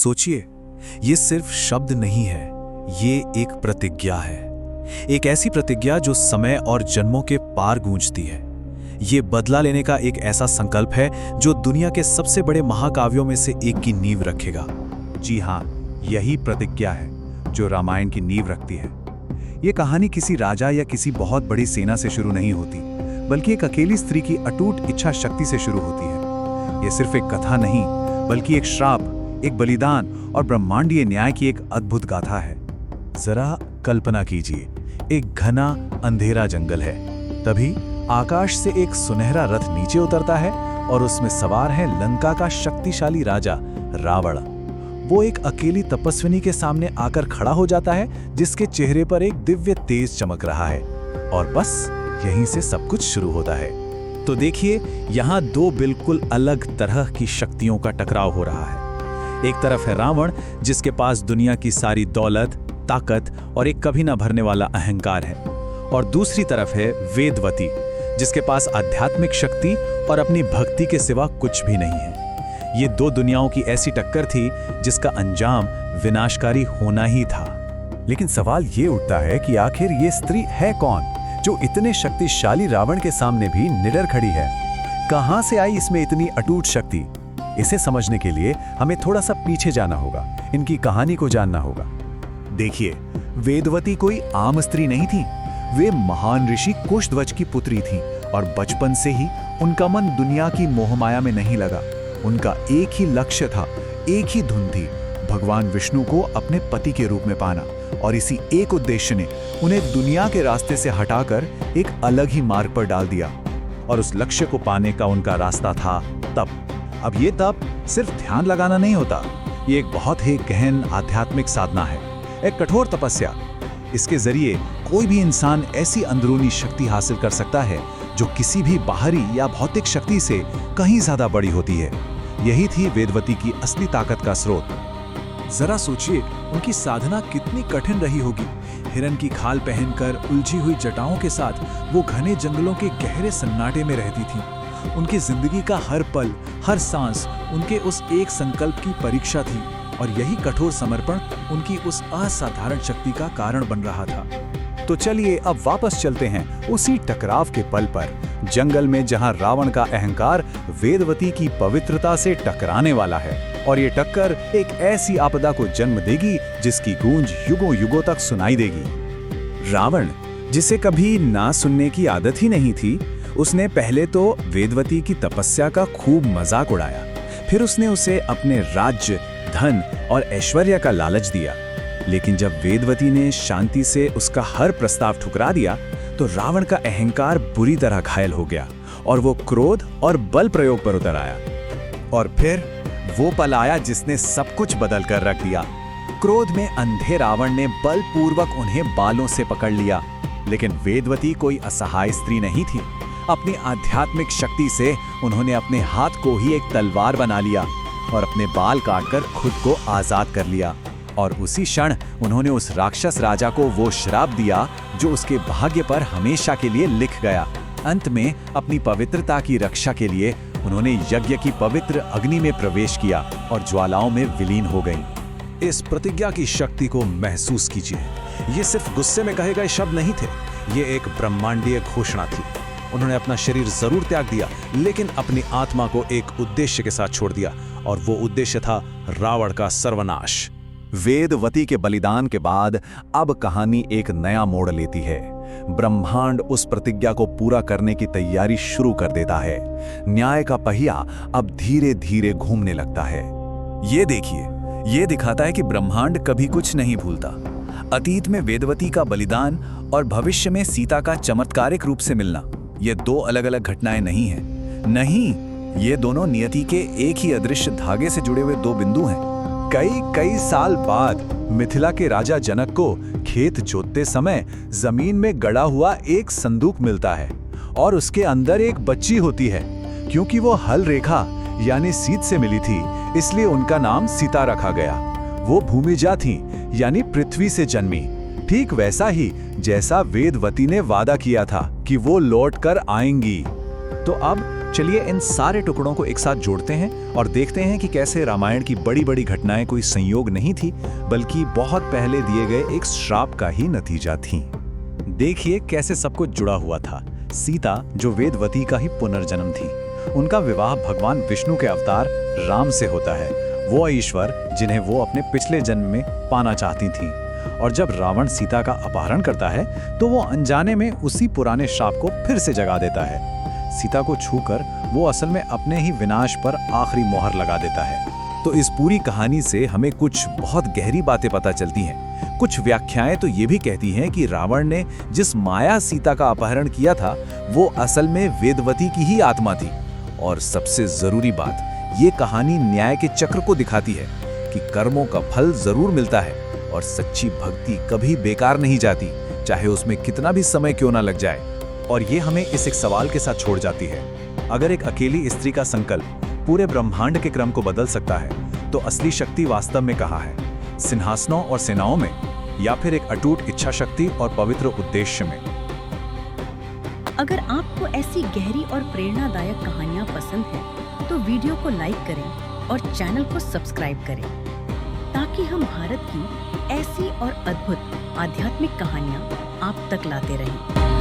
सोचिए, ये सिर्फ शब्द नहीं है, ये एक प्रतिज्ञा है। एक ऐसी प्रतिज्ञा जो समय और जन्मों के पार गूंजती है। ये बदला लेने का एक ऐसा संकल्प है जो दुनिया के सबसे बड़े महाकाव्यों में से एक की नींव रखेगा। जी हाँ, यही प्रतिज्ञा है जो रामायण की नींव रखती है। ये कहानी किसी राजा या किसी बहुत बड़ी सेना से शुरू नहीं होती, बल्कि एक अकेली स्त्री की अटूट इच्छा शक्ति से शुरू होती है। ये सिर्फ एक कथा नहीं, बल्कि एक श्राप, एक बलिदान और ब्रह्मांडीय न्याय की एक अद्भुत गाथा है। जरा कल्पना कीजिए, एक घना अंधेरा जंगल है। तभी आकाश से एक सुनहरा रथ नीचे उतरता है और उसमें सवार है लंका का शक्तिशाली राजा रावण। वो एक अकेली तपस्विनी के सामने आकर खड़ा हो जाता है, जिसके चेहरे पर एक दिव्य तेज चमक रहा है। और बस यहीं से सब कुछ शुरू होता है। तो देखिए, यहाँ दो बिल्कुल अलग तरह की शक्तियों का टकराव हो रहा है। एक तरफ है रावण, जिसके पास दुनिया की सारी दौलत, ताकत और एक कभी ना भरने वाला अहंकार है। और दूसरी तरफ है वेदवती, जिसके पास आध्यात्मिक शक्ति और अपनी भक्ति के सिवा कुछ भी नहीं है। ये दो दुनियाओं की ऐसी टक्कर थी जिसका अंजाम विनाशकारी होना ही था। लेकिन सवाल ये उठता है कि आखिर ये स्त्री है कौन, जो इतने शक्तिशाली रावण के सामने भी निडर खड़ी है? कहां से आई इसमें इतनी अटूट शक्ति? इसे समझने के लिए हमें थोड़ा सा पीछे जाना होगा, इनकी कहानी को जानना होगा। देखिए, वेदवती कोई आम स्त्री नहीं थी। वे महान ऋषि कुशध्वज की पुत्री थी और बचपन से ही उनका मन दुनिया की मोहमाया में नहीं लगा। उनका एक ही लक्ष्य था, एक ही धुन थी, भगवान विष्णु को अपने पति के रूप में पाना। और इसी एक उद्देश्य ने उन्हें दुनिया के रास्ते से हटाकर एक अलग ही मार्ग पर डाल दिया। और उस लक्ष्य को पाने का उनका रास्ता था तप। अब ये तप सिर्फ ध्यान लगाना नहीं होता, ये एक बहुत ही गहन आध्यात्मिक साधना है, एक कठोर तपस्या। इसके जरिए कोई भी इंसान ऐसी अंदरूनी शक्ति हासिल कर सकता है जो किसी भी बाहरी या भौतिक शक्ति से कहीं ज्यादा बड़ी होती है। यही थी वेदवती की असली ताकत का स्रोत। जरा सोचिए, उनकी साधना कितनी कठिन रही होगी। हिरन की खाल पहनकर उलझी हुई जटाओं के साथ वो घने जंगलों के गहरे सन्नाटे में रहती थी। उनकी जिंदगी का हर पल, हर सांस उनके उस एक संकल्प की परीक्षा थी। और यही कठोर समर्पण उनकी उस असाधारण शक्ति का कारण बन रहा था। तो चलिए अब वापस चलते हैं उसी टकराव के पल पर, जंगल में जहां रावण का अहंकार वेदवती की पवित्रता से टकराने वाला है। और ये टक्कर एक ऐसी आपदा को जन्म देगी जिसकी गूंज युगों युगों तक सुनाई देगी। रावण, जिसे कभी ना सुनने की आदत ही नहीं थी, उसने पहले तो वेदवती की तपस्या का खूब मजाक उड़ाया। फिर उसने उसे अपने राज्य, धन और ऐश्वर्य का लालच दिया। लेकिन जब वेदवती ने शांति से उसका हर प्रस्ताव ठुकरा दिया, तो रावण का अहंकार बुरी तरह घायल हो गया और वो क्रोध और बल प्रयोग पर उतर आया। और फिर वो पल आया जिसने सब कुछ बदल कर रख दिया। क्रोध में अंधे रावण ने बलपूर्वक उन्हें बालों से पकड़ लिया। लेकिन वेदवती कोई असहाय स्त्री नहीं थी। अपनी आध्यात्मिक शक्ति से उन्होंने अपने हाथ को ही एक तलवार बना लिया और अपने बाल काटकर खुद को आजाद कर लिया। और उसी क्षण उन्होंने उस राक्षस राजा को वो श्राप दिया जो उसके भाग्य पर हमेशा के लिए लिख गया। अंत में अपनी पवित्रता की रक्षा के लिए उन्होंने यज्ञ की पवित्र अग्नि में प्रवेश किया और ज्वालाओं में विलीन हो गई। इस प्रतिज्ञा की शक्ति को महसूस कीजिए। ये सिर्फ गुस्से में कहे गए शब्द नहीं थे, ये एक ब्रह्मांडीय घोषणा थी। उन्होंने अपना शरीर जरूर त्याग दिया, लेकिन अपनी आत्मा को एक उद्देश्य के साथ छोड़ दिया। और वो उद्देश्य था रावण का सर्वनाश। वेदवती के बलिदान के बाद अब कहानी एक नया मोड़ लेती है। ब्रह्मांड उस प्रतिज्ञा को पूरा करने की तैयारी शुरू कर देता है। न्याय का पहिया अब धीरे धीरे घूमने लगता है। ये देखिए, ये दिखाता है कि ब्रह्मांड कभी कुछ नहीं भूलता। अतीत में वेदवती का बलिदान और भविष्य में सीता का चमत्कारिक रूप से मिलना, ये दो अलग अलग घटनाएं नहीं हैं। नहीं, ये दोनों नियति के एक ही अदृश्य धागे से जुड़े हुए दो बिंदु हैं। कई साल बाद मिथिला के राजा जनक को खेत जोतते समय जमीन में गड़ा हुआ एक संदूक मिलता है और उसके अंदर एक बच्ची होती है। क्योंकि वो हल रेखा यानी सीत से मिली थी, इसलिए उनका नाम सीता रखा गया। वो भूमिजा थी यानी पृथ्वी से जन्मी। ठीक वैसा ही जैसा वेदवती ने वादा किया था कि वो लौट कर आएंगी। तो अब चलिए इन सारे टुकड़ों को एक साथ जोड़ते हैं और देखते हैं कि कैसे रामायण की बड़ी बड़ी घटनाएं कोई संयोग नहीं थी, बल्कि बहुत पहले दिए गए एक श्राप का ही नतीजा थीं। देखिए कैसे सब कुछ जुड़ा हुआ था। सीता, जो वेदवती का ही पुनर्जन्म थी, उनका विवाह भगवान विष्णु के अवतार राम से होता है। वो ईश्वर जिन्हें वो अपने पिछले जन्म में पाना चाहती थीं। और जब रावण सीता का अपहरण करता है तो वो अनजाने में उसी पुराने श्राप को फिर से जगा देता है। सीता को छूकर वो असल में अपने ही विनाश पर आखिरी मोहर लगा देता है। तो इस पूरी कहानी से हमें कुछ बहुत गहरी बातें पता चलती हैं। कुछ व्याख्याएं तो ये भी कहती हैं कि रावण ने जिस माया सीता का अपहरण किया था वो असल में वेदवती की ही आत्मा थी। और सबसे जरूरी बात, ये कहानी न्याय के चक्र को दिखाती है कि कर्मों का फल जरूर मिलता है और सच्ची भक्ति कभी बेकार नहीं जाती, चाहे उसमें कितना भी समय क्यों ना लग जाए। और ये हमें इस एक सवाल के साथ छोड़ जाती है, अगर एक अकेली स्त्री का संकल्प पूरे ब्रह्मांड के क्रम को बदल सकता है तो असली शक्ति वास्तव में कहाँ है? सिंहासनों और सेनाओं में, या फिर एक अटूट इच्छा शक्ति और पवित्र उद्देश्य में? अगर आपको ऐसी गहरी और प्रेरणादायक कहानियाँ पसंद हैं, तो वीडियो को लाइक करें और चैनल को सब्सक्राइब करें, ताकि हम भारत की ऐसी और अद्भुत आध्यात्मिक कहानियाँ आप तक लाते रहें।